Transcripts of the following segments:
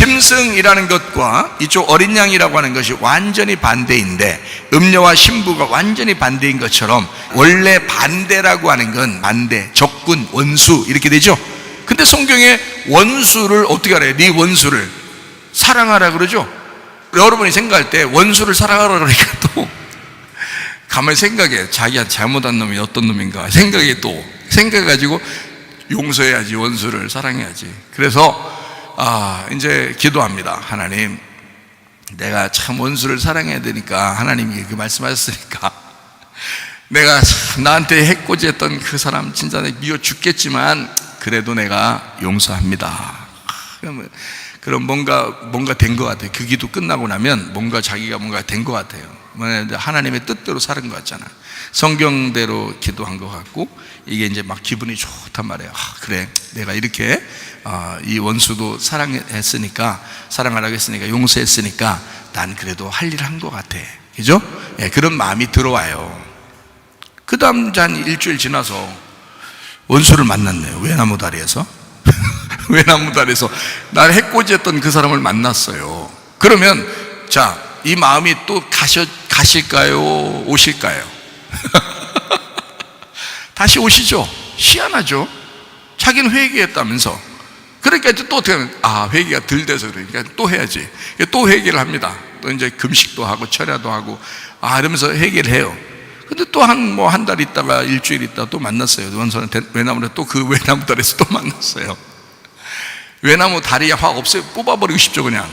짐승이라는 것과 이쪽 어린 양이라고 하는 것이 완전히 반대인데, 음녀와 신부가 완전히 반대인 것처럼 원래 반대라고 하는 건 반대, 적군, 원수 이렇게 되죠. 근데 성경에 원수를 어떻게 알아요? 네 원수를 사랑하라 그러죠. 여러분이 생각할 때 원수를 사랑하라 그러니까 또 가만히 생각해. 자기가 잘못한 놈이 어떤 놈인가 생각해가지고 용서해야지, 원수를 사랑해야지. 그래서 이제 기도합니다. 하나님, 내가 참 원수를 사랑해야 되니까, 하나님이 그 말씀하셨으니까 내가 나한테 해코지했던 그 사람 진짜 미워 죽겠지만 그래도 내가 용서합니다. 그럼 뭔가 된 것 같아요. 그 기도 끝나고 나면 자기가 뭔가 된 것 같아요. 하나님의 뜻대로 사는 것 같잖아. 성경대로 기도한 것 같고, 이게 이제 막 기분이 좋단 말이에요. 그래, 내가 이렇게 이 원수도 사랑했으니까, 사랑하라고 했으니까, 용서했으니까 난 그래도 할 일을 한 것 같아. 그죠? 예, 그런 마음이 들어와요. 그 다음 한 일주일 지나서 원수를 만났네요. 외나무 다리에서. 외나무 다리에서 나를 해코지했던 그 사람을 만났어요. 그러면 자, 이 마음이 또 가실까요? 오실까요? 다시 오시죠. 희한하죠. 자기는 회개했다면서. 그러니까 이제 또 어떻게 하면, 회개가 덜 돼서 그러니까 또 해야지. 또 회개를 합니다. 또 이제 금식도 하고 철야도 하고 이러면서 회개를 해요. 근데 또 한 달 있다가 일주일 있다가 또 만났어요. 원수는 외나무를 또 그 외나무 다리에서 또 만났어요. 외나무 다리에 확 없어요. 뽑아버리고 싶죠, 그냥.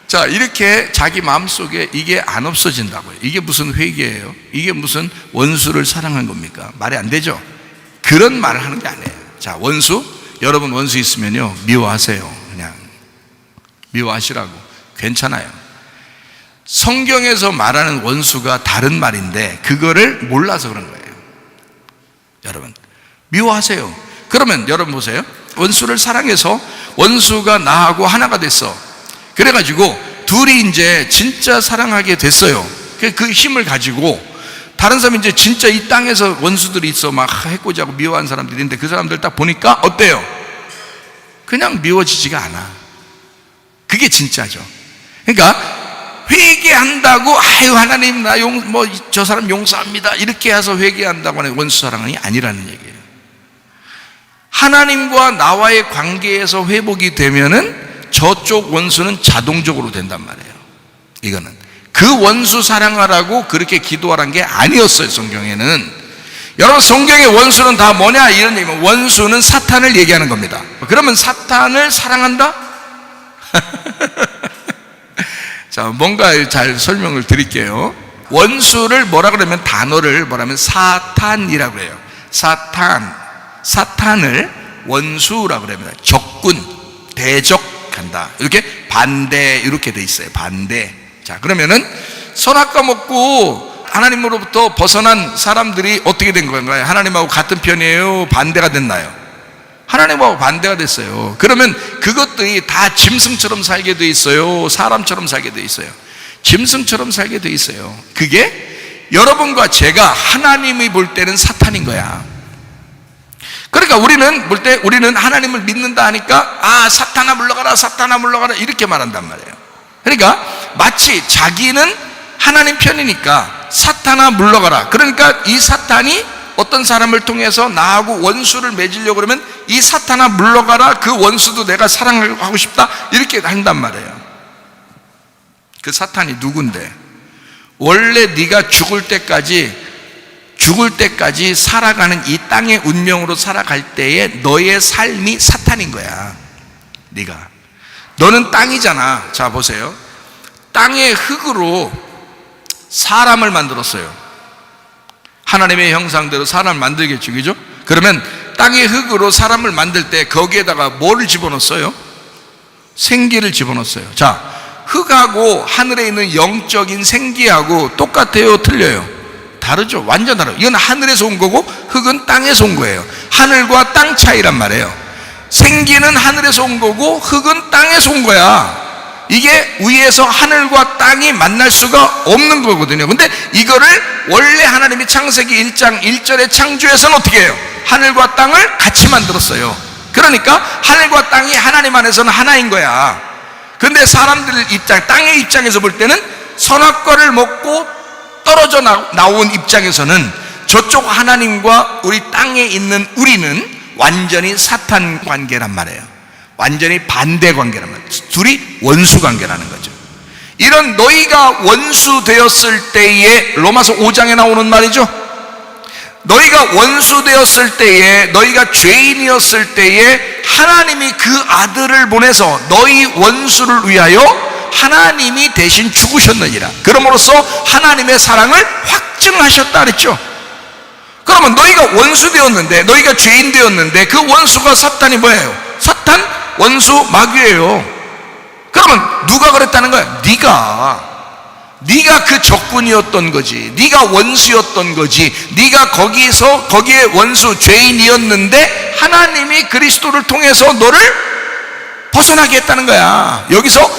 자, 이렇게 자기 마음속에 이게 안 없어진다고요. 이게 무슨 회개예요? 이게 무슨 원수를 사랑한 겁니까? 말이 안 되죠. 그런 말을 하는 게 아니에요. 자, 원수, 여러분 원수 있으면요, 미워하세요. 그냥 미워하시라고. 괜찮아요. 성경에서 말하는 원수가 다른 말인데 그거를 몰라서 그런 거예요. 여러분, 미워하세요. 그러면 여러분 보세요. 원수를 사랑해서 원수가 나하고 하나가 됐어. 그래가지고 둘이 이제 진짜 사랑하게 됐어요. 그 힘을 가지고 다른 사람이 이제 진짜 이 땅에서 원수들이 있어, 막 해코지하고 미워하는 사람들이 있는데 그 사람들 딱 보니까 어때요? 그냥 미워지지가 않아. 그게 진짜죠. 그러니까 회개한다고 하나님 나 저 사람 용서합니다 이렇게 해서 회개한다고 하는 원수 사랑이 아니라는 얘기예요. 하나님과 나와의 관계에서 회복이 되면은 저쪽 원수는 자동적으로 된단 말이에요. 이거는 그 원수 사랑하라고 그렇게 기도하라는 게 아니었어요. 성경에는. 여러분, 성경의 원수는 다 뭐냐 이런 얘기면, 원수는 사탄을 얘기하는 겁니다. 그러면 사탄을 사랑한다? 자, 뭔가 잘 설명을 드릴게요. 원수를 뭐라 그러면, 단어를 뭐라면 사탄이라고 해요. 사탄을 원수라고 그럽니다. 적군, 대적한다. 이렇게 반대, 이렇게 돼 있어요. 반대. 자, 그러면은 선악과 먹고 하나님으로부터 벗어난 사람들이 어떻게 된 건가요? 하나님하고 같은 편이에요? 반대가 됐나요? 하나님하고 반대가 됐어요. 그러면 그것들이 다 짐승처럼 살게 돼 있어요? 사람처럼 살게 돼 있어요? 짐승처럼 살게 돼 있어요. 그게 여러분과 제가 하나님이 볼 때는 사탄인 거야. 그러니까 우리는 볼 때 우리는 하나님을 믿는다 하니까 사탄아 물러가라, 사탄아 물러가라 이렇게 말한단 말이에요. 그러니까 마치 자기는 하나님 편이니까 사탄아 물러가라. 그러니까 이 사탄이 어떤 사람을 통해서 나하고 원수를 맺으려고 그러면 이 사탄아 물러가라, 그 원수도 내가 사랑하고 싶다 이렇게 한단 말이에요. 그 사탄이 누군데? 원래 네가 죽을 때까지 살아가는 이 땅의 운명으로 살아갈 때에 너의 삶이 사탄인 거야. 너는 땅이잖아. 자, 보세요. 땅의 흙으로 사람을 만들었어요. 하나님의 형상대로 사람을 만들겠죠, 그죠? 그러면 땅의 흙으로 사람을 만들 때 거기에다가 뭐를 집어넣었어요? 생기를 집어넣었어요. 자, 흙하고 하늘에 있는 영적인 생기하고 똑같아요, 틀려요? 다르죠. 완전 다르죠. 이건 하늘에서 온 거고 흙은 땅에서 온 거예요. 하늘과 땅 차이란 말이에요. 생기는 하늘에서 온 거고 흙은 땅에서 온 거야. 이게 위에서 하늘과 땅이 만날 수가 없는 거거든요. 근데 이거를 원래 하나님이 창세기 1장 1절에 창조해서는 어떻게 해요? 하늘과 땅을 같이 만들었어요. 그러니까 하늘과 땅이 하나님 안에서는 하나인 거야. 근데 사람들 입장, 땅의 입장에서 볼 때는 선악과를 먹고 떨어져 나온 입장에서는 저쪽 하나님과 우리 땅에 있는 우리는 완전히 사탄 관계란 말이에요. 완전히 반대 관계란 말이에요. 둘이 원수 관계라는 거죠. 이런 너희가 원수 되었을 때에, 로마서 5장에 나오는 말이죠. 너희가 원수 되었을 때에, 너희가 죄인이었을 때에 하나님이 그 아들을 보내서 너희 원수를 위하여 하나님이 대신 죽으셨느니라. 그러므로써 하나님의 사랑을 확증하셨다 그랬죠. 그러면 너희가 원수 되었는데, 너희가 죄인 되었는데 그 원수가 사탄이 뭐예요? 사탄 원수 마귀예요. 그러면 누가 그랬다는 거야? 네가 그 적군이었던 거지. 네가 원수였던 거지. 네가 거기에 원수 죄인이었는데 하나님이 그리스도를 통해서 너를 벗어나게 했다는 거야. 여기서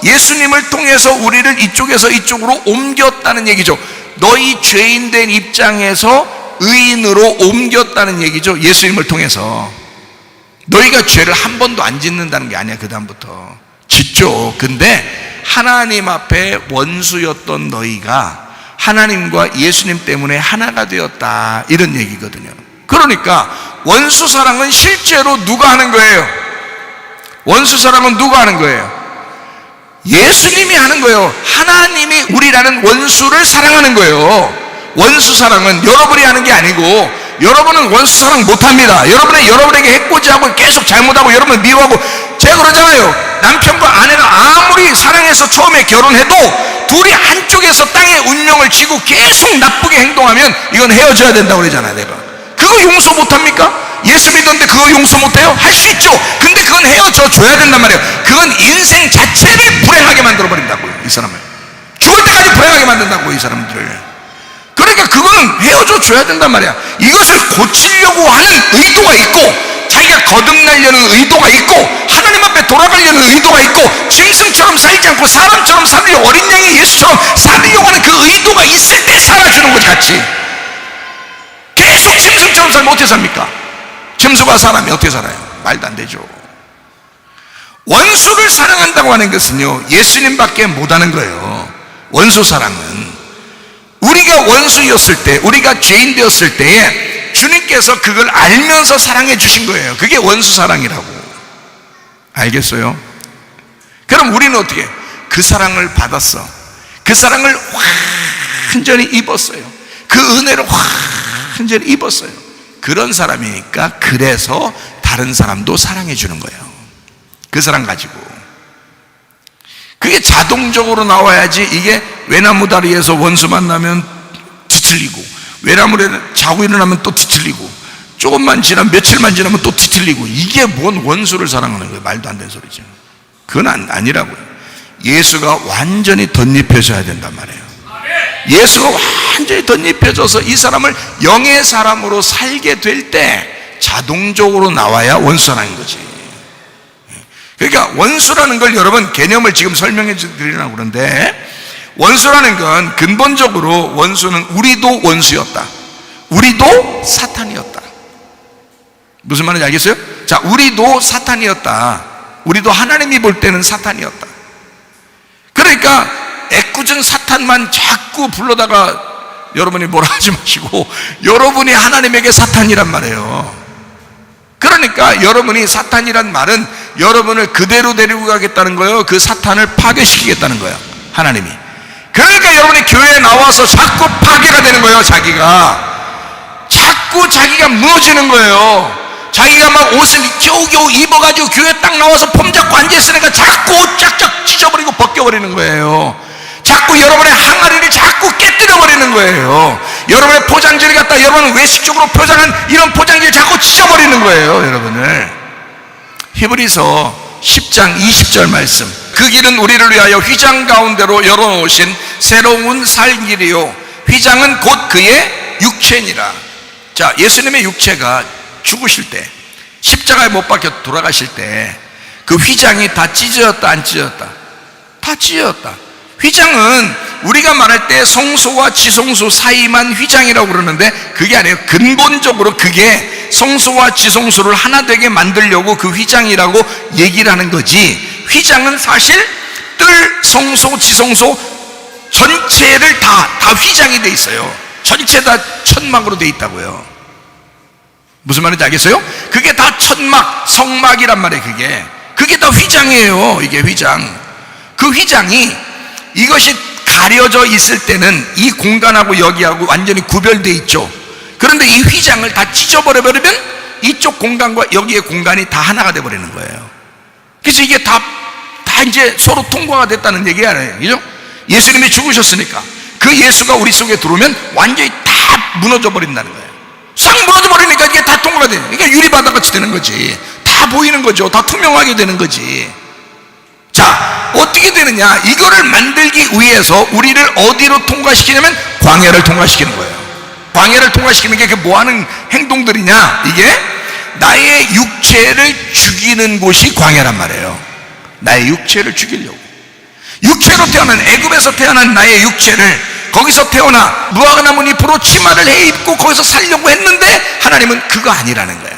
예수님을 통해서 우리를 이쪽에서 이쪽으로 옮겼다는 얘기죠. 너희 죄인된 입장에서 의인으로 옮겼다는 얘기죠. 예수님을 통해서. 너희가 죄를 한 번도 안 짓는다는 게 아니야. 그 다음부터 짓죠. 근데 하나님 앞에 원수였던 너희가 하나님과 예수님 때문에 하나가 되었다, 이런 얘기거든요. 그러니까 원수 사랑은 실제로 누가 하는 거예요? 원수 사랑은 누가 하는 거예요? 예수님이 하는 거예요. 하나님이 우리라는 원수를 사랑하는 거예요. 원수 사랑은 여러분이 하는 게 아니고, 여러분은 원수 사랑 못합니다. 여러분에게 해코지하고 계속 잘못하고 여러분을 미워하고. 제가 그러잖아요. 남편과 아내가 아무리 사랑해서 처음에 결혼해도 둘이 한쪽에서 땅의 운명을 쥐고 계속 나쁘게 행동하면 이건 헤어져야 된다고 그러잖아요. 내가 그거 용서 못합니까? 예수 믿었는데 그거 용서 못해요? 할 수 있죠. 근데 그건 헤어져 줘야 된단 말이에요. 그건 인생 자체를 불행하게 만들어버린다고요. 이 사람을 죽을 때까지 불행하게 만든다고, 이 사람들을. 그러니까 그거는 헤어져 줘야 된단 말이야. 이것을 고치려고 하는 의도가 있고, 자기가 거듭나려는 의도가 있고, 하나님 앞에 돌아가려는 의도가 있고, 짐승처럼 살지 않고 사람처럼 살려고, 어린 양의 예수처럼 살려고 하는 그 의도가 있을 때 살아주는 거지, 같이. 계속 짐승처럼 살면 어떻게 삽니까? 짐승과 사람이 어떻게 살아요? 말도 안 되죠. 원수를 사랑한다고 하는 것은요, 예수님밖에 못하는 거예요. 원수 사랑은 우리가 원수였을 때, 우리가 죄인 되었을 때에 주님께서 그걸 알면서 사랑해 주신 거예요. 그게 원수 사랑이라고. 알겠어요? 그럼 우리는 어떻게? 그 사랑을 받았어. 그 사랑을 완전히 입었어요. 그 은혜를 완전히 입었어요. 그런 사람이니까 그래서 다른 사람도 사랑해 주는 거예요. 그 사랑 가지고. 그게 자동적으로 나와야지. 이게 외나무 다리에서 원수 만나면 뒤틀리고, 외나무에 자고 일어나면 또 뒤틀리고, 조금만 지나면, 며칠만 지나면 또 뒤틀리고, 이게 뭔 원수를 사랑하는 거예요? 말도 안 되는 소리죠. 그건 아니라고요. 예수가 완전히 덧입혀져야 된단 말이에요. 예수가 완전히 덧입혀져서 이 사람을 영의 사람으로 살게 될 때 자동적으로 나와야 원수 사랑인 거지. 그러니까 원수라는 걸 여러분 개념을 지금 설명해 드리려고 그러는데, 원수라는 건 근본적으로 원수는 우리도 원수였다. 우리도 사탄이었다. 무슨 말인지 알겠어요? 자, 우리도 사탄이었다. 우리도 하나님이 볼 때는 사탄이었다. 그러니까 애꿎은 사탄만 자꾸 불러다가 여러분이 뭐라 하지 마시고, 여러분이 하나님에게 사탄이란 말이에요. 그러니까 여러분이 사탄이란 말은 여러분을 그대로 데리고 가겠다는 거예요. 그 사탄을 파괴시키겠다는 거예요, 하나님이. 그러니까 여러분이 교회에 나와서 자꾸 파괴가 되는 거예요. 자꾸 자기가 무너지는 거예요. 자기가 막 옷을 겨우겨우 입어가지고 교회 딱 나와서 폼 잡고 앉아있으니까 자꾸 옷 쫙쫙 찢어버리고 벗겨버리는 거예요. 자꾸 여러분의 항아리를 자꾸 깨뜨려버리는 거예요. 여러분의 포장지를 갖다 여러분 외식적으로 포장한 이런 포장지를 자꾸 찢어버리는 거예요, 여러분을. 히브리서 10장 20절 말씀. 그 길은 우리를 위하여 휘장 가운데로 열어놓으신 새로운 살 길이요, 휘장은 곧 그의 육체니라. 자, 예수님의 육체가 죽으실 때, 십자가에 못 박혀 돌아가실 때 그 휘장이 다 찢어졌다, 안 찢어졌다? 다 찢어졌다. 휘장은 우리가 말할 때 성소와 지성소 사이만 휘장이라고 그러는데 그게 아니에요. 근본적으로 그게 성소와 지성소를 하나 되게 만들려고 그 휘장이라고 얘기를 하는 거지, 휘장은 사실 뜰, 성소, 지성소 전체를 다 휘장이 돼 있어요. 전체 다 천막으로 돼 있다고요. 무슨 말인지 알겠어요? 그게 다 천막, 성막이란 말이에요. 그게 다 휘장이에요. 이게 휘장. 그 휘장이 이것이 가려져 있을 때는 이 공간하고 여기하고 완전히 구별되어 있죠. 그런데 이 휘장을 다 찢어버려 버리면 이쪽 공간과 여기의 공간이 다 하나가 돼 버리는 거예요. 그래서 이게 다 이제 서로 통과가 됐다는 얘기 아니에요. 그죠? 예수님이 죽으셨으니까 그 예수가 우리 속에 들어오면 완전히 다 무너져 버린다는 거예요. 싹 무너져 버리니까 이게 다 통과가 돼요. 그러니까 유리바다 같이 되는 거지. 다 보이는 거죠. 다 투명하게 되는 거지. 자, 어떻게 되느냐? 이거를 만들기 위해서 우리를 어디로 통과시키냐면 광야를 통과시키는 거예요. 광야를 통과시키는 게 뭐 하는 행동들이냐? 이게 나의 육체를 죽이는 곳이 광야란 말이에요. 나의 육체를 죽이려고. 육체로 태어난, 애굽에서 태어난 나의 육체를 거기서 태어나 무화과나무 잎으로 치마를 해 입고 거기서 살려고 했는데 하나님은 그거 아니라는 거야.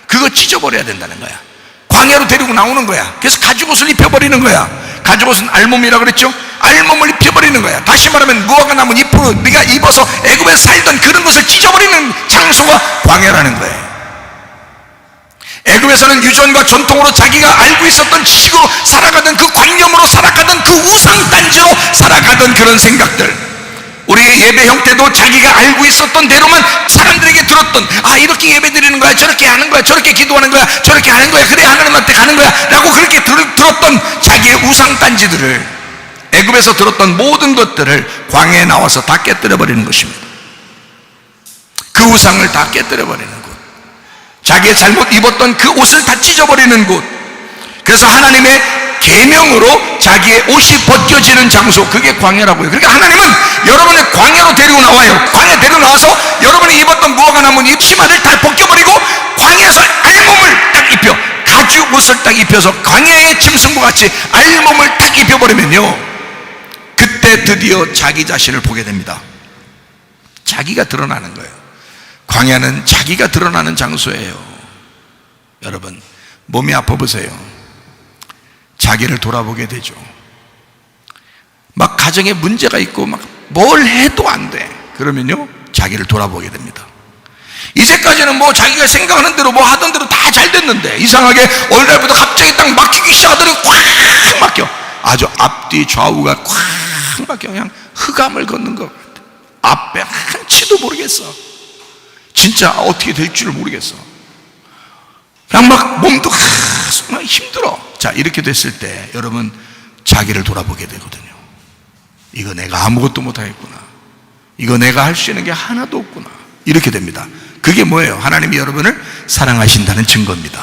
그거 찢어버려야 된다는 거야. 광야로 데리고 나오는 거야. 그래서 가죽옷을 입혀버리는 거야. 가죽옷은 알몸이라고 그랬죠? 알몸을 입혀버리는 거야. 다시 말하면 무화과나무 잎으로 네가 입어서 애굽에서 살던 그런 것을 찢어버리는 장소가 광야라는 거예요. 애굽에서는 유전과 전통으로 자기가 알고 있었던 지식으로 살아가던 그 관념으로 살아가던 그 우상단지로 살아가던 그런 생각들, 우리의 예배 형태도 자기가 알고 있었던 대로만 사람들에게 들었던, 아 이렇게 예배 드리는 거야, 저렇게 하는 거야, 저렇게 기도하는 거야, 저렇게 하는 거야, 그래 하나님한테 가는 거야 라고 그렇게 들었던 자기의 우상단지들을, 애굽에서 들었던 모든 것들을 광야에 나와서 다 깨뜨려버리는 것입니다. 그 우상을 다 깨뜨려버리는 곳, 자기의 잘못 입었던 그 옷을 다 찢어버리는 곳, 그래서 하나님의 계명으로 자기의 옷이 벗겨지는 장소, 그게 광야라고요. 그러니까 하나님은 여러분을 광야로 데리고 나와요. 광야 데리고 나와서 여러분이 입었던 무화과나무 잎 치마를 다 벗겨버리고 광야에서 알몸을 딱 입혀, 가죽 옷을 딱 입혀서 광야의 짐승과 같이 알몸을 딱 입혀버리면요, 그때 드디어 자기 자신을 보게 됩니다. 자기가 드러나는 거예요. 광야는 자기가 드러나는 장소예요. 여러분, 몸이 아파 보세요. 자기를 돌아보게 되죠. 막 가정에 문제가 있고 막 뭘 해도 안 돼. 그러면요, 자기를 돌아보게 됩니다. 이제까지는 뭐 자기가 생각하는 대로 뭐 하던 대로 다 잘 됐는데 이상하게 어느 날부터 갑자기 딱 막히기 시작하더니 꽉 막혀. 아주 앞뒤 좌우가 꽉 막혀. 그냥 흑암을 걷는 것 같아. 앞에 한치도 모르겠어. 진짜 어떻게 될 줄 모르겠어. 그냥 막 몸도 막 힘들어. 자, 이렇게 됐을 때 여러분 자기를 돌아보게 되거든요. 이거 내가 아무것도 못하겠구나. 이거 내가 할 수 있는 게 하나도 없구나. 이렇게 됩니다. 그게 뭐예요? 하나님이 여러분을 사랑하신다는 증거입니다.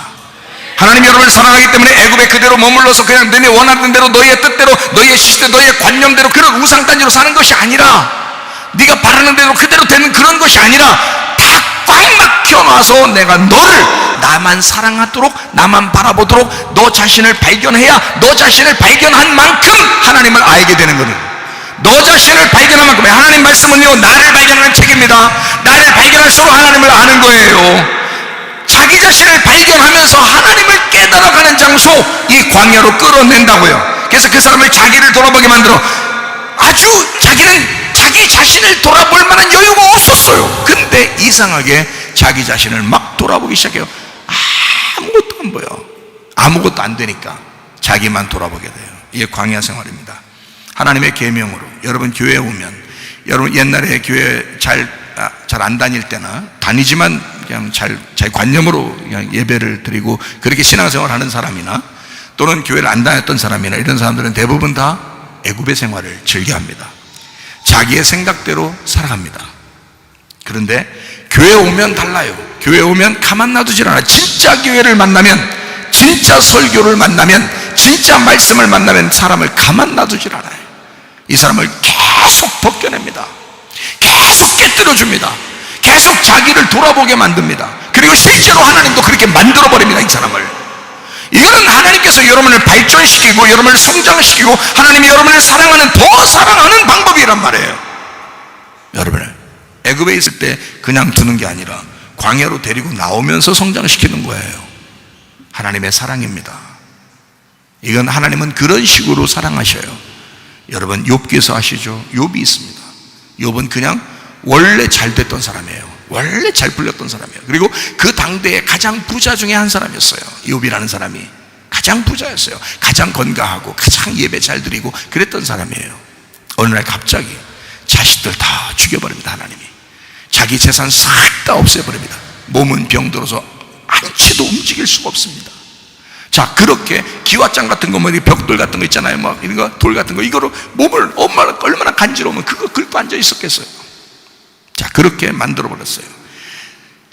하나님이 여러분을 사랑하기 때문에 애굽에 그대로 머물러서 그냥 너네 원하는 대로, 너희의 뜻대로, 너희의 시대, 너희의 관념대로 그런 우상단지로 사는 것이 아니라, 네가 바라는 대로 그대로 되는 그런 것이 아니라 다 꽉 막혀놔서 내가 너를, 나만 사랑하도록, 나만 바라보도록 너 자신을 발견해야 너 자신을 발견한 만큼 하나님을 알게 되는 거예요. 너 자신을 발견한 만큼, 하나님 말씀은요, 나를 발견하는 책입니다. 나를 발견할수록 하나님을 아는 거예요. 자기 자신을 발견하면서 하나님을 깨달아가는 장소, 이 광야로 끌어낸다고요. 그래서 그 사람을 자기를 돌아보게 만들어. 아주 자기는 자기 자신을 돌아볼 만한 여유가 없었어요. 근데 이상하게 자기 자신을 막 돌아보기 시작해요. 아무것도 안 보여. 아무것도 안 되니까 자기만 돌아보게 돼요. 이게 광야 생활입니다. 하나님의 계명으로 여러분 교회에 오면, 여러분 옛날에 교회 잘 안 다닐 때나 다니지만 그냥 잘 관념으로 그냥 예배를 드리고 그렇게 신앙생활 하는 사람이나, 또는 교회를 안 다녔던 사람이나, 이런 사람들은 대부분 다 애굽의 생활을 즐겨합니다. 자기의 생각대로 살아갑니다. 그런데 교회 오면 달라요. 교회 오면 가만 놔두질 않아요. 진짜 교회를 만나면, 진짜 설교를 만나면, 진짜 말씀을 만나면 사람을 가만 놔두질 않아요. 이 사람을 계속 벗겨냅니다. 계속 깨뜨려줍니다. 계속 자기를 돌아보게 만듭니다. 그리고 실제로 하나님도 그렇게 만들어버립니다. 이 사람을. 이거는 하나님께서 여러분을 발전시키고 여러분을 성장시키고 하나님이 여러분을 사랑하는, 더 사랑하는 방법이란 말이에요. 여러분을 애굽에 있을 때 그냥 두는 게 아니라 광야로 데리고 나오면서 성장시키는 거예요. 하나님의 사랑입니다. 이건 하나님은 그런 식으로 사랑하셔요. 여러분 욥기에서 아시죠? 욥이 있습니다. 욥은 그냥 원래 잘 됐던 사람이에요. 원래 잘 풀렸던 사람이에요. 그리고 그 당대의 가장 부자 중에 한 사람이었어요. 욥이라는 사람이 가장 부자였어요. 가장 건강하고 가장 예배 잘 드리고 그랬던 사람이에요. 어느 날 갑자기 자식들 다 죽여버립니다. 하나님이 자기 재산 싹 다 없애버립니다. 몸은 병들어서 한치도 움직일 수가 없습니다. 자, 그렇게 기와장 같은 거, 뭐 벽돌 같은 거 있잖아요. 뭐 이런 거, 돌 같은 거, 이거로 몸을 얼마나 간지러우면 그거 긁고 앉아 있었겠어요. 자, 그렇게 만들어 버렸어요.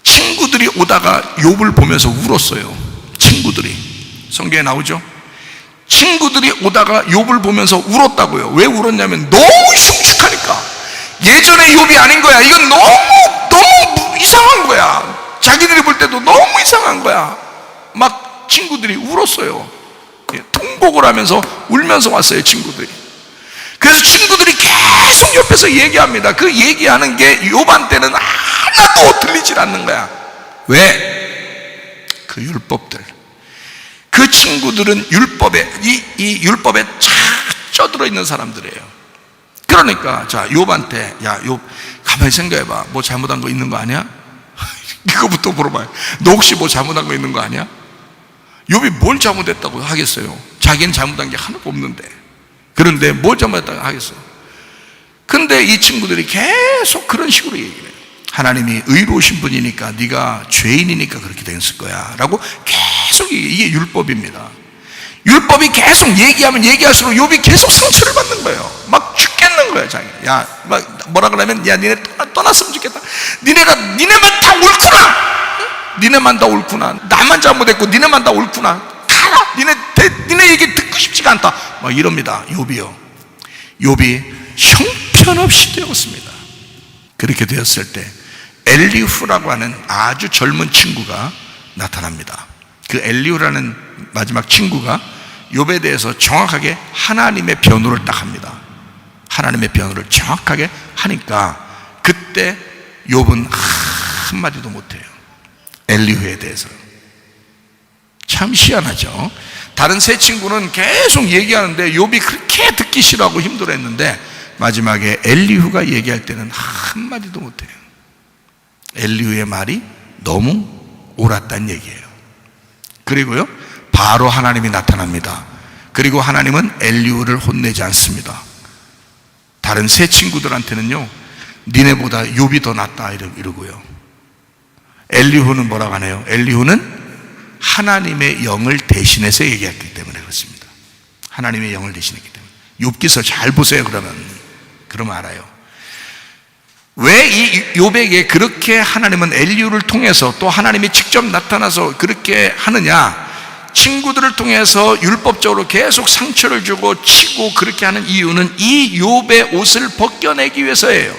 친구들이 오다가 욥을 보면서 울었어요. 친구들이, 성경에 나오죠. 친구들이 오다가 욥을 보면서 울었다고요. 왜 울었냐면 너무 흉측하니까. 예전의 욥이 아닌 거야. 이건 너무 이상한 거야. 자기들이 볼 때도 너무 이상한 거야. 막 친구들이 울었어요. 통곡을 하면서 울면서 왔어요, 친구들이. 그래서 친구들이 계속 옆에서 얘기합니다. 그 얘기하는 게 욥한테는 하나도 들리질 않는 거야. 왜? 그 율법들. 그 친구들은 율법에, 이 율법에 착 쪄들어 있는 사람들이에요. 그러니까, 자, 욥한테, 야, 욥, 가만히 생각해봐. 뭐 잘못한 거 있는 거 아니야? 이거부터 물어봐요. 너 혹시 뭐 잘못한 거 있는 거 아니야? 욥이 뭘 잘못했다고 하겠어요? 자기는 잘못한 게 하나도 없는데. 그런데 뭘 잘못했다고 하겠어요? 근데 이 친구들이 계속 그런 식으로 얘기를 해요. 하나님이 의로우신 분이니까, 네가 죄인이니까 그렇게 됐을 거야 라고 계속 이게 율법입니다. 율법이 계속 얘기하면 얘기할수록 욥이 계속 상처를 받는 거예요. 막 죽겠는 거예요, 자기. 야, 막 뭐라 그러면, 야, 니네 떠났으면 좋겠다. 니네만 다 옳구나. 니네만 다 옳구나. 나만 잘못했고 니네만 다 옳구나. 가라. 니네 얘기 듣고 싶지가 않다. 막 이럽니다. 욥이요. 욥이 형편없이 되었습니다. 그렇게 되었을 때 엘리후라고 하는 아주 젊은 친구가 나타납니다. 그 엘리후라는 마지막 친구가 욥에 대해서 정확하게 하나님의 변호를 딱 합니다. 하나님의 변호를 정확하게 하니까 그때 욥은 한마디도 못해요. 엘리후에 대해서. 참 희한하죠. 다른 세 친구는 계속 얘기하는데 욥이 그렇게 듣기 싫어하고 힘들어했는데 마지막에 엘리후가 얘기할 때는 한마디도 못해요. 엘리후의 말이 너무 옳았다는 얘기예요. 그리고요, 바로 하나님이 나타납니다. 그리고 하나님은 엘리후를 혼내지 않습니다. 다른 세 친구들한테는요, 니네보다 욥이 더 낫다 이러고요. 엘리후는 뭐라고 하나요? 엘리후는 하나님의 영을 대신해서 얘기했기 때문에 그렇습니다. 하나님의 영을 대신했기 때문에. 욥기서 잘 보세요. 그러면 알아요. 왜 이 욥에게 그렇게 하나님은 엘리후를 통해서 또 하나님이 직접 나타나서 그렇게 하느냐? 친구들을 통해서 율법적으로 계속 상처를 주고 치고 그렇게 하는 이유는 이 욥의 옷을 벗겨내기 위해서예요.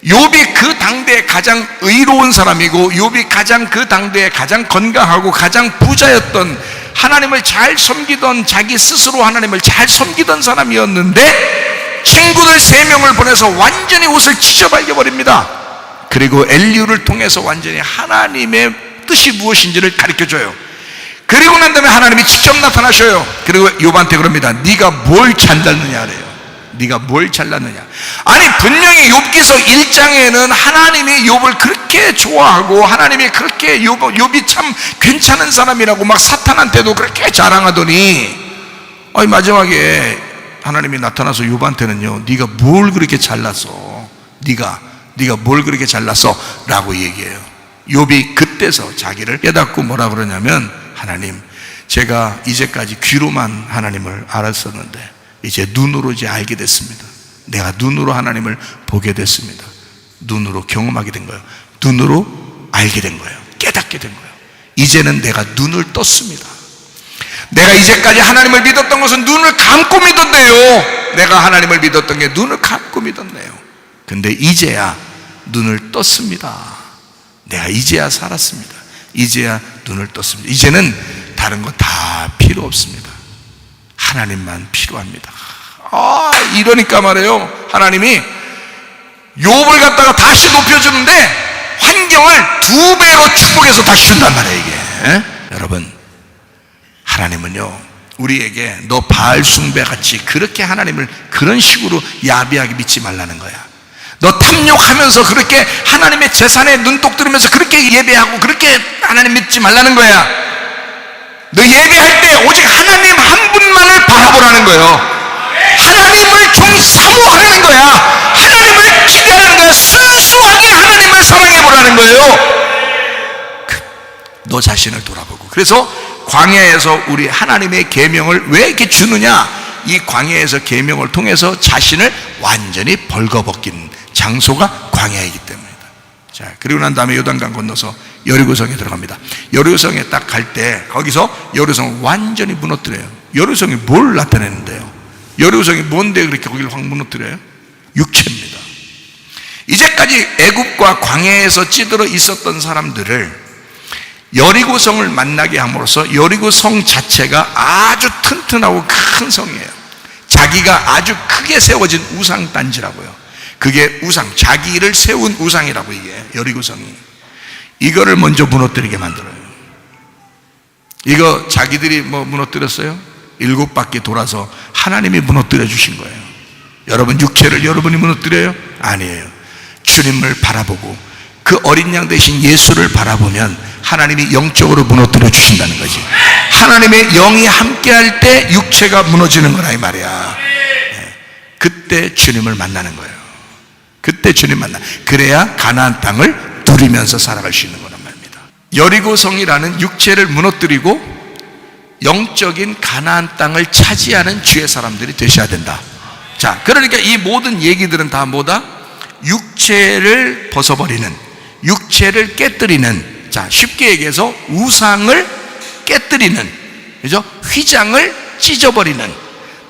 욥이 그 당대에 가장 의로운 사람이고 욥이 가장 그 당대에 가장 건강하고 가장 부자였던, 하나님을 잘 섬기던, 자기 스스로 하나님을 잘 섬기던 사람이었는데 친구들 3명을 보내서 완전히 옷을 찢어발겨버립니다. 그리고 엘리후를 통해서 완전히 하나님의 뜻이 무엇인지를 가르쳐줘요. 그리고 난 다음에 하나님이 직접 나타나셔요. 그리고 욥한테 그럽니다. 네가 뭘 잘났느냐 그래요. 네가 뭘 잘났느냐. 아니, 분명히 욥기서 1장에는 하나님이 욥을 그렇게 좋아하고 하나님이 그렇게 욥이 참 괜찮은 사람이라고 막 사탄한테도 그렇게 자랑하더니 마지막에 하나님이 나타나서 욥한테는요, 네가 뭘 그렇게 잘났어? 네가 뭘 그렇게 잘났어? 라고 얘기해요. 욥이 그때서 자기를 깨닫고 뭐라 그러냐면, 하나님, 제가 이제까지 귀로만 하나님을 알았었는데 이제 눈으로 이제 알게 됐습니다. 내가 눈으로 하나님을 보게 됐습니다. 눈으로 경험하게 된 거예요. 눈으로 알게 된 거예요. 깨닫게 된 거예요. 이제는 내가 눈을 떴습니다. 내가 이제까지 하나님을 믿었던 것은 눈을 감고 믿었네요. 내가 하나님을 믿었던 게 눈을 감고 믿었네요. 근데 이제야 눈을 떴습니다. 내가 이제야 살았습니다. 이제야 눈을 떴습니다. 이제는 다른 거 다 필요 없습니다. 하나님만 필요합니다. 이러니까 말이에요, 하나님이 욥을 갖다가 다시 높여주는데 환경을 2배로 축복해서 다시 준단 말이에요. 이게 여러분, 하나님은요 우리에게 너 바알 숭배같이 그렇게 하나님을 그런 식으로 야비하게 믿지 말라는 거야. 너 탐욕하면서 그렇게 하나님의 재산에 눈독 들으면서 그렇게 예배하고 그렇게 하나님 믿지 말라는 거야. 너 예배할 때 오직 하나님 한 분만을 바라보라는 거예요. 하나님을 좀 사모하라는 거야. 하나님을 기대하는 거야. 순수하게 하나님을 사랑해 보라는 거예요. 너 자신을 돌아보고. 그래서 광야에서 우리 하나님의 계명을 왜 이렇게 주느냐? 이 광야에서 계명을 통해서 자신을 완전히 벌거벗긴 장소가 광야이기 때문이다. 자, 그리고 난 다음에 요단강 건너서 여리고성에 들어갑니다. 여리고성에 딱 갈 때 거기서 여리고성을 완전히 무너뜨려요. 여리고성이 뭘 나타내는데요? 여리고성이 뭔데 그렇게 거기를 확 무너뜨려요? 육체입니다. 이제까지 애굽과 광야에서 찌들어 있었던 사람들을 여리고성을 만나게 함으로써 여리고성 자체가 아주 튼튼하고 큰 성이에요. 자기가 아주 크게 세워진 우상단지라고요. 그게 우상, 자기를 세운 우상이라고. 이게 여리고성이 이거를 먼저 무너뜨리게 만들어요. 이거 자기들이 뭐 무너뜨렸어요? 7바퀴 돌아서 하나님이 무너뜨려 주신 거예요. 여러분 육체를 여러분이 무너뜨려요? 아니에요. 주님을 바라보고 그 어린 양 대신 예수를 바라보면 하나님이 영적으로 무너뜨려 주신다는 거지. 하나님의 영이 함께할 때 육체가 무너지는 거라 이 말이야. 그때 주님을 만나는 거예요. 그때 주님 만나. 그래야 가나안 땅을 누리면서 살아갈 수 있는 거란 말입니다. 여리고성이라는 육체를 무너뜨리고 영적인 가나안 땅을 차지하는 주의 사람들이 되셔야 된다. 자, 그러니까 이 모든 얘기들은 다 뭐다? 육체를 벗어버리는, 육체를 깨뜨리는, 자, 쉽게 얘기해서 우상을 깨뜨리는, 그죠? 휘장을 찢어버리는,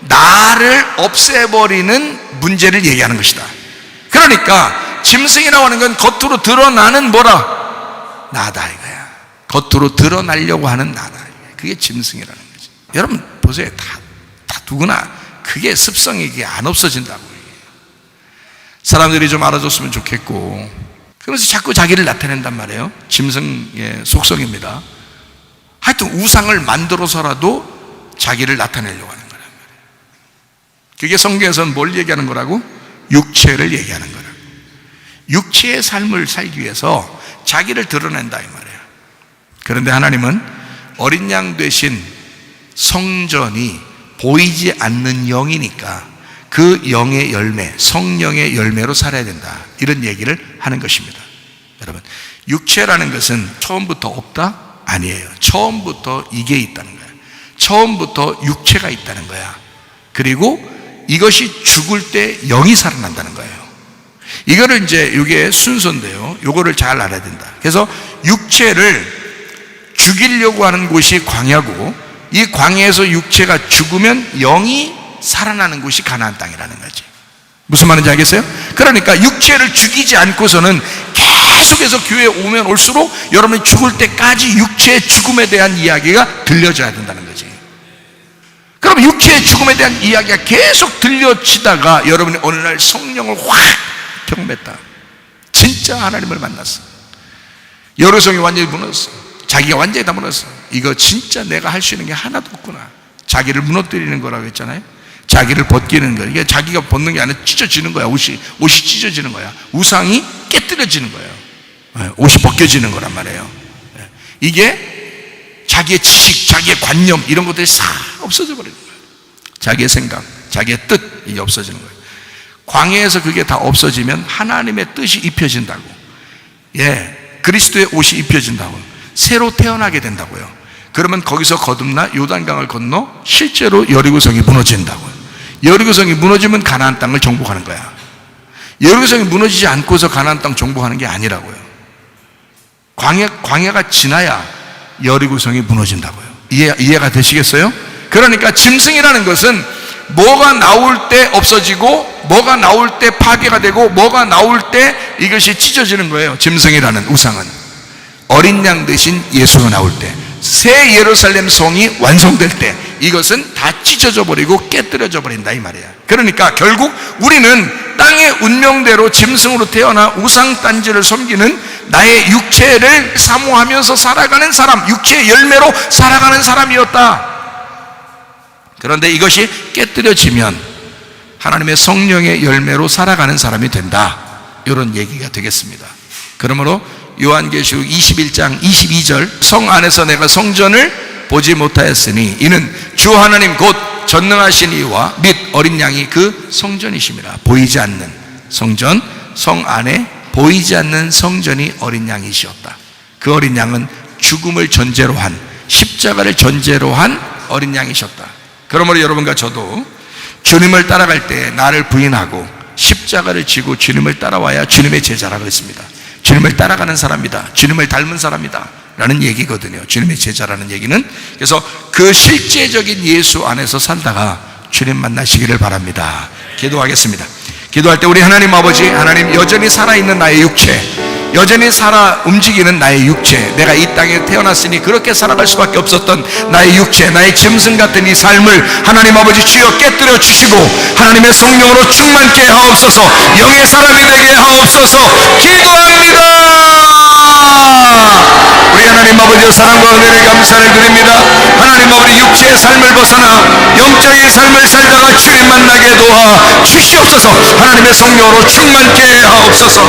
나를 없애버리는 문제를 얘기하는 것이다. 그러니까 짐승이라고 하는 건 겉으로 드러나는 뭐라? 나다 이거야. 겉으로 드러나려고 하는 나다. 그게 짐승이라는 거지. 여러분 보세요. 다 누구나 그게 습성이 이게 안 없어진다고. 사람들이 좀 알아줬으면 좋겠고, 그래서 자꾸 자기를 나타낸단 말이에요. 짐승의 속성입니다. 하여튼 우상을 만들어서라도 자기를 나타내려고 하는 거란 말이에요. 그게 성경에서는 뭘 얘기하는 거라고? 육체를 얘기하는 거라고. 육체의 삶을 살기 위해서 자기를 드러낸다 이 말이에요. 그런데 하나님은 어린 양 되신 성전이 보이지 않는 영이니까 그 영의 열매, 성령의 열매로 살아야 된다, 이런 얘기를 하는 것입니다. 여러분, 육체라는 것은 처음부터 없다? 아니에요. 처음부터 이게 있다는 거야. 처음부터 육체가 있다는 거야. 그리고 이것이 죽을 때 영이 살아난다는 거예요. 이거를 이제 이게 순서인데요, 이거를 잘 알아야 된다. 그래서 육체를 죽이려고 하는 곳이 광야고, 이 광야에서 육체가 죽으면 영이 살아나는 곳이 가나안 땅이라는 거지. 무슨 말인지 알겠어요? 그러니까 육체를 죽이지 않고서는 계속해서 교회에 오면 올수록 여러분이 죽을 때까지 육체의 죽음에 대한 이야기가 들려져야 된다는 거지. 그럼 육체의 죽음에 대한 이야기가 계속 들려지다가 여러분이 어느 날 성령을 확 경험했다. 진짜 하나님을 만났어. 여리고성이 완전히 무너졌어. 자기가 완전히 다 무너졌어. 이거 진짜 내가 할 수 있는 게 하나도 없구나. 자기를 무너뜨리는 거라고 했잖아요. 자기를 벗기는 거야. 이게 자기가 벗는 게 아니라 찢어지는 거야. 옷이 찢어지는 거야. 우상이 깨뜨려지는 거예요. 옷이 벗겨지는 거란 말이에요. 이게 자기의 지식, 자기의 관념, 이런 것들이 싹 없어져 버리는 거예요. 자기의 생각, 자기의 뜻, 이게 없어지는 거예요. 광야에서 그게 다 없어지면 하나님의 뜻이 입혀진다고. 그리스도의 옷이 입혀진다고. 새로 태어나게 된다고요. 그러면 거기서 거듭나 요단강을 건너 실제로 여리고성이 무너진다고요. 여리고성이 무너지면 가나안 땅을 정복하는 거야. 여리고성이 무너지지 않고서 가나안 땅 정복하는 게 아니라고요. 광야가 지나야 여리고성이 무너진다고요. 이해가 되시겠어요? 그러니까 짐승이라는 것은 뭐가 나올 때 없어지고, 뭐가 나올 때 파괴가 되고, 뭐가 나올 때 이것이 찢어지는 거예요. 짐승이라는 우상은 어린 양 대신 예수가 나올 때, 새 예루살렘 성이 완성될 때 이것은 다 찢어져 버리고 깨뜨려져 버린다 이 말이야. 그러니까 결국 우리는 땅의 운명대로 짐승으로 태어나 우상단지를 섬기는 나의 육체를 사모하면서 살아가는 사람, 육체의 열매로 살아가는 사람이었다. 그런데 이것이 깨뜨려지면 하나님의 성령의 열매로 살아가는 사람이 된다, 이런 얘기가 되겠습니다. 그러므로 요한계시록 21장 22절, 성 안에서 내가 성전을 보지 못하였으니 이는 주 하나님 곧 전능하신 이와 및 어린 양이 그 성전이심이라. 보이지 않는 성전, 성 안에 보이지 않는 성전이 어린 양이시었다. 그 어린 양은 죽음을 전제로 한, 십자가를 전제로 한 어린 양이셨다. 그러므로 여러분과 저도 주님을 따라갈 때 나를 부인하고 십자가를 지고 주님을 따라와야 주님의 제자라고 했습니다. 주님을 따라가는 사람이다, 주님을 닮은 사람이다 라는 얘기거든요. 주님의 제자라는 얘기는. 그래서 그 실제적인 예수 안에서 살다가 주님 만나시기를 바랍니다. 기도하겠습니다. 기도할 때 우리 하나님 아버지, 하나님 여전히 살아있는 나의 육체, 여전히 살아 움직이는 나의 육체, 내가 이 땅에 태어났으니 그렇게 살아갈 수밖에 없었던 나의 육체, 나의 짐승 같은 이 삶을 하나님 아버지 주여 깨뜨려 주시고 하나님의 성령으로 충만케 하옵소서. 영의 사람이 되게 하옵소서. 기도합니다. 우리 하나님 아버지의 사랑과 은혜를 감사를 드립니다. 하나님 아버지 육체의 삶을 벗어나 영적인 삶을 살다가 주님 만나게 도와 주시옵소서. 하나님의 성령으로 충만케 하옵소서.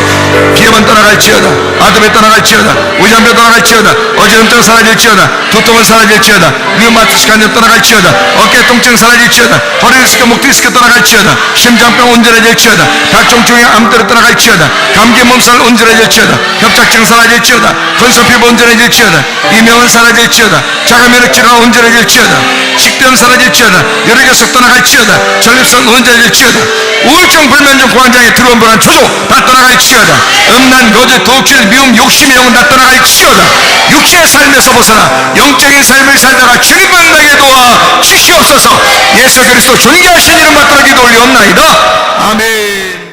비염은 떠나갈지어다, 아픔이 떠나갈지어다, 우장병 떠나갈지어다, 어지럼증 사라질지어다, 두통은 사라질지어다, 류마티스 간염 떠나갈지어다, 어깨 통증 사라질지어다, 허리 디스크, 목 디스크 떠나갈지어다, 심장병 온전해질지어다, 각종 중의 암들을 떠나갈지어다, 감기 몸살 온전해질지어다, 협착증 사라질지어다, 건소피부 온전해질지어다, 이명은 사라질지어다, 자가면역체가 온전해질지어다, 식병 사라질지어다, 혈액에서 떠나갈지어다, 전립선 온전해질지어다, 우울증, 불면증, 공황장애, 들어온 불안, 초조 다 떠나갈지어다, 음란, 거짓, 도킬, 미움, 욕심의 영은 다 떠나갈지어다. 육체의 삶에서 벗어나 영적인 삶을 살다가 주님 만나게 도와 주시옵소서. 예수 그리스도 존귀하신 이름 받들어 기도 올리옵나이다.